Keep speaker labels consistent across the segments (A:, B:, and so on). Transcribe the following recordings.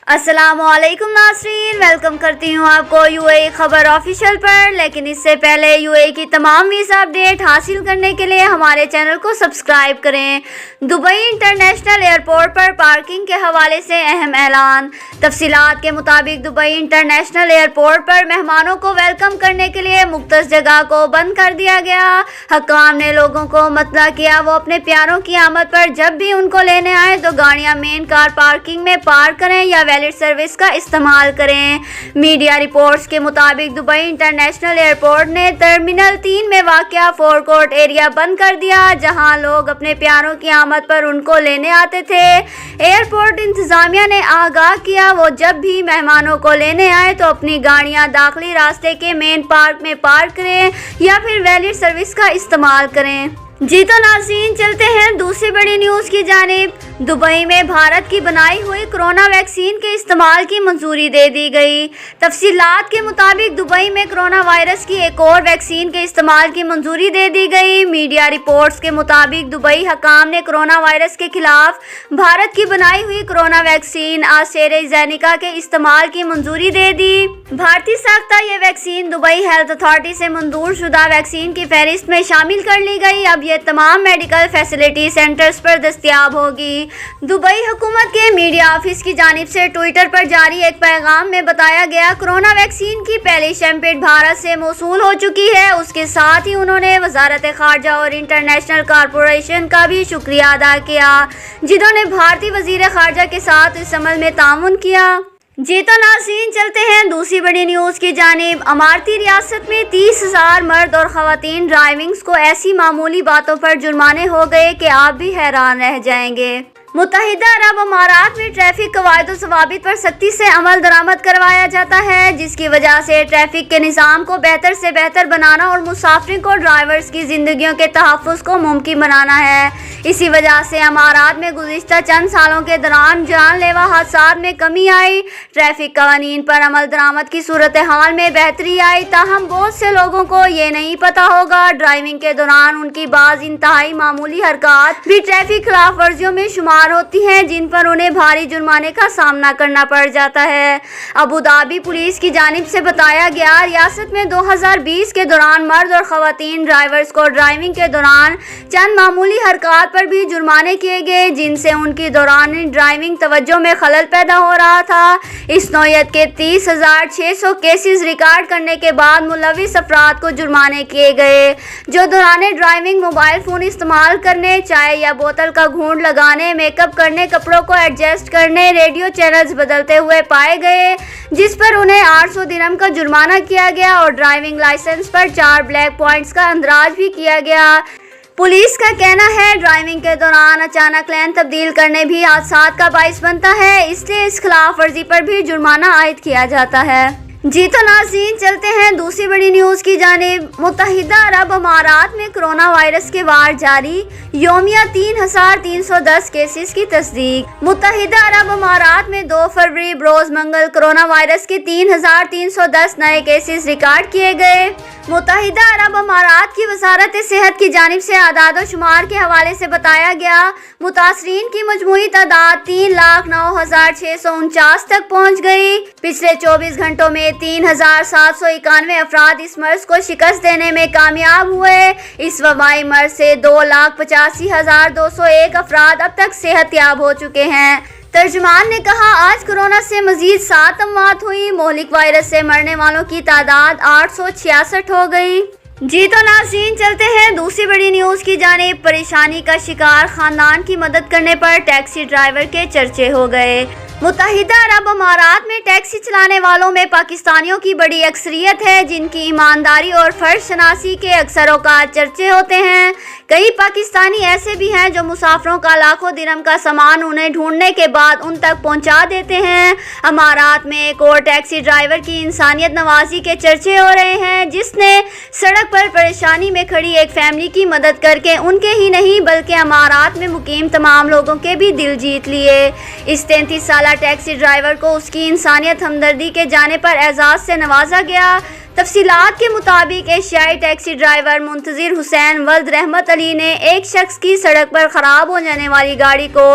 A: अस्सलाम वालेकुम नाज़रीन, वेलकम करती हूँ आपको यूएई खबर ऑफिशियल पर। लेकिन इससे पहले यूएई की तमाम वीज़ा अपडेट हासिल करने के लिए हमारे चैनल को सब्सक्राइब करें। दुबई इंटरनेशनल एयरपोर्ट पर पार्किंग के हवाले से अहम ऐलान। तफसीलात के मुताबिक दुबई इंटरनेशनल एयरपोर्ट पर मेहमानों को वेलकम करने के लिए मुख्तस जगह को बंद कर दिया गया। हकाम ने लोगों को मतला किया वो अपने प्यारों की आमद पर जब भी उनको लेने आए तो गाड़ियाँ मेन कार पार्किंग में पार्क करें या वैलिड सर्विस का इस्तेमाल करें। मीडिया रिपोर्ट्स के मुताबिक दुबई इंटरनेशनल एयरपोर्ट ने टर्मिनल 3 में वाक़या फोरकोर्ट एरिया बंद कर दिया, जहां लोग अपने प्यारों की आमद पर उनको लेने आते थे। एयरपोर्ट इंतजामिया ने आगाह किया वो जब भी मेहमानों को लेने आए तो अपनी गाड़ियां दाखिली रास्ते के मेन पार्क में पार्क करें या फिर वैलिड सर्विस का इस्तेमाल करें। जी तो नाज़रीन, चलते हैं दूसरी बड़ी न्यूज़ की जानिब। दुबई में भारत की बनाई हुई कोरोना वैक्सीन के इस्तेमाल की मंजूरी दे दी गई। तफसीलात के मुताबिक दुबई में कोरोना वायरस की एक और वैक्सीन के इस्तेमाल की मंजूरी दे दी गई। मीडिया रिपोर्ट्स के मुताबिक दुबई हकाम ने कोरोना वायरस के खिलाफ भारत की बनाई हुई कोरोना वैक्सीन एस्ट्राज़ेनेका के इस्तेमाल की मंजूरी दे दी। भारतीय साख्ता ये वैक्सीन दुबई हेल्थ अथॉरिटी से मंजूर शुदा वैक्सीन की फहरिस्त में शामिल कर ली गई। अब ये तमाम मेडिकल फैसिलिटी सेंटर्स पर दस्तयाब होगी। दुबई हुकूमत के मीडिया ऑफिस की जानिब से ट्विटर पर जारी एक पैगाम में बताया गया, कोरोना वैक्सीन की पहली शैंपेट भारत से मौसूल हो चुकी है। उसके साथ ही उन्होंने वजारत खारजा और इंटरनेशनल कॉरपोरेशन का भी शुक्रिया अदा किया, जिन्होंने भारतीय वजीर खारजा के साथ इस अमल में ताउन किया। जी तो नाज़रीन, चलते हैं दूसरी बड़ी न्यूज़ की जानिब। अमारती रियासत में 30,000 मर्द और ख़वातीन ड्राइविंग्स को ऐसी मामूली बातों पर जुर्माने हो गए कि आप भी हैरान रह जाएंगे। मुत्तहिदा अरब अमारात में ट्रैफिक कवायद व ज़वाबित पर सख्ती से अमल दरामद करवाया जाता है, जिसकी वजह से ट्रैफिक के निज़ाम को बेहतर से बेहतर बनाना और मुसाफिरों को ड्राइवर्स की ज़िंदगियों के तहफ़्फ़ुज़ को मुमकिन बनाना है। इसी वजह से अमारात में गुज़िश्ता चंद सालों के दौरान जानलेवा हादसात में कमी आई। ट्रैफिक कवानीन पर अमल दरामद की सूरत हाल में बेहतरी आई, ताहम बहुत से लोगों को ये नहीं पता होगा ड्राइविंग के दौरान उनकी बाज़ इंतहाई मामूली हरकत भी ट्रैफिक खिलाफ वर्जियों में शुमार होती हैं, जिन पर उन्हें भारी जुर्माने का सामना करना पड़ जाता है। अबू धाबी पुलिस की जानिब से बताया गया, रियासत में 2020 के दौरान मर्द और ख़वातीन ड्राइवर्स को ड्राइविंग के दौरान चंद मामूली हरकत पर भी जुर्माने किए गए, जिनसे उनकी दौरान ड्राइविंग तवज्जो में खलल पैदा हो रहा था। इस नौयत के 30,600 केसेस रिकॉर्ड करने के बाद मुलविस अफराद को जुर्माने किए गए, जो दौरान ड्राइविंग मोबाइल फ़ोन इस्तेमाल करने, चाय या बोतल का घूंट लगाने, मेकअप करने, कपड़ों को एडजस्ट करने, रेडियो चैनल्स बदलते हुए पाए गए, जिस पर उन्हें 800 दिरहम का जुर्माना किया गया और ड्राइविंग लाइसेंस पर 4 ब्लैक पॉइंट्स का अंदराज भी किया गया। पुलिस का कहना है ड्राइविंग के दौरान अचानक लेन तब्दील करने भी हादसात का बाइस बनता है, इसलिए इस खिलाफ वर्जी पर भी जुर्माना आयद किया जाता है। जी तो नाज़रीन, चलते हैं दूसरी बड़ी न्यूज़ की जानिब। मुत्तहिदा अरब अमारात में कोरोना वायरस के वार जारी, योमिया 3,310 केसेस की तस्दीक। मुत्तहिदा अरब अमारात में 2 फरवरी बरोज़ मंगल कोरोना वायरस के 3,310 नए केसेस रिकॉर्ड किए गए। मुत्तहिदा अरब अमारात की वजारत सेहत की जानिब से आदाद शुमार के हवाले से बताया गया, मुतासरीन की मजमूई तादाद 3,09,649 तक पहुँच गई। पिछले 24 घंटों में 3,791 अफराद इस मर्ज को शिकस्त देने में कामयाब हुए। इस वबाई मर्ज से 2,85,201 अफराद अब तक सेहतयाब हो चुके हैं। तर्जुमान ने कहा, आज कोरोना से मजीद 7 अमवात हुई। मोहलिक वायरस से मरने वालों की तादाद 866 हो गई। जी तो नाज़रीन, चलते हैं दूसरी बड़ी न्यूज़ की जानिब। परेशानी का शिकार खानदान की मदद करने पर टैक्सी ड्राइवर के चर्चे हो गए। मुत्तहिदा अरब अमारात में टैक्सी चलाने वालों में पाकिस्तानियों की बड़ी अक्सरियत है, जिनकी ईमानदारी और फ़र्ज शनासी के अक्सर औकात चर्चे होते हैं। कई पाकिस्तानी ऐसे भी हैं जो मुसाफिरों का लाखों दिरहम का सामान उन्हें ढूंढने के बाद उन तक पहुंचा देते हैं। अमारात में एक और टैक्सी ड्राइवर की इंसानियत नवाजी के चर्चे हो रहे हैं, जिसने सड़क पर परेशानी में खड़ी एक फैमिली की मदद करके उनके ही नहीं बल्कि अमारात में मुकीम तमाम लोगों के भी दिल जीत लिए। इस 33 साल टैक्सी ड्राइवर को उसकी इंसानियत हमदर्दी के जाने पर एजाज़ से नवाजा गया। तफसीलात के मुताबिक एशियाई टैक्सी ड्राइवर मुंतजिर हुसैन वल्द रहमत अली ने एक शख्स की सड़क पर ख़राब हो जाने वाली गाड़ी को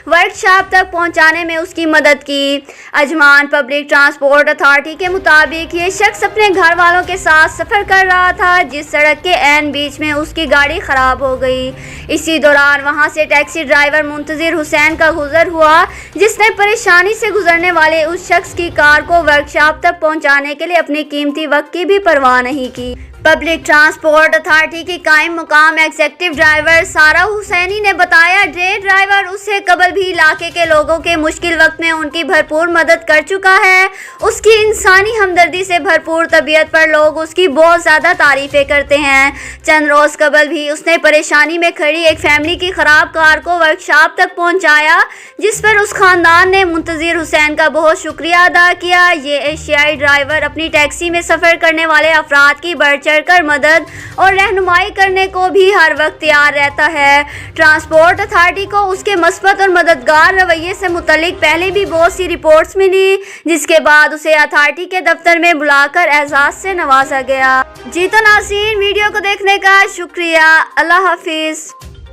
A: वर्कशॉप तक पहुंचाने में उसकी मदद की। अजमान पब्लिक ट्रांसपोर्ट अथॉरिटी के मुताबिक ये शख्स अपने घर वालों के साथ सफ़र कर रहा था, जिस सड़क के ऐन बीच में उसकी गाड़ी ख़राब हो गई। इसी दौरान वहां से टैक्सी ड्राइवर मुंतजिर हुसैन का गुजर हुआ, जिसने परेशानी से गुजरने वाले उस शख्स की कार को वर्कशॉप तक पहुंचाने के लिए अपनी कीमती वक्त की भी परवाह नहीं की। पब्लिक ट्रांसपोर्ट अथॉरिटी की कायम मुकाम एग्जीक्यूटिव ड्राइवर सारा हुसैनी ने बताया, ड्रे ड्राइवर उससे कबल भी इलाके के लोगों के मुश्किल वक्त में उनकी भरपूर मदद कर चुका है। उसकी इंसानी हमदर्दी से भरपूर तबीयत पर लोग उसकी बहुत ज़्यादा तारीफ़ें करते हैं। चंद रोज़ कबल भी उसने परेशानी में खड़ी एक फैमिली की ख़राब कार को वर्कशॉप तक पहुँचाया, जिस पर उस ख़ानदान ने मुंतजिर हुसैन का बहुत शुक्रिया अदा किया। ये एशियाई ड्राइवर अपनी टैक्सी में सफ़र करने वाले अफराद की बढ़ कर मदद और रहनुमाई करने को भी हर वक्त तैयार रहता है। ट्रांसपोर्ट अथॉरिटी को उसके मस्बत और मददगार रवैये से मुतल्लिक पहले भी बहुत सी रिपोर्ट्स मिली, जिसके बाद उसे अथॉरिटी के दफ्तर में बुलाकर एजाज़ से नवाजा गया। जी तो नाज़रीन, वीडियो को देखने का शुक्रिया। अल्लाह हाफिज़।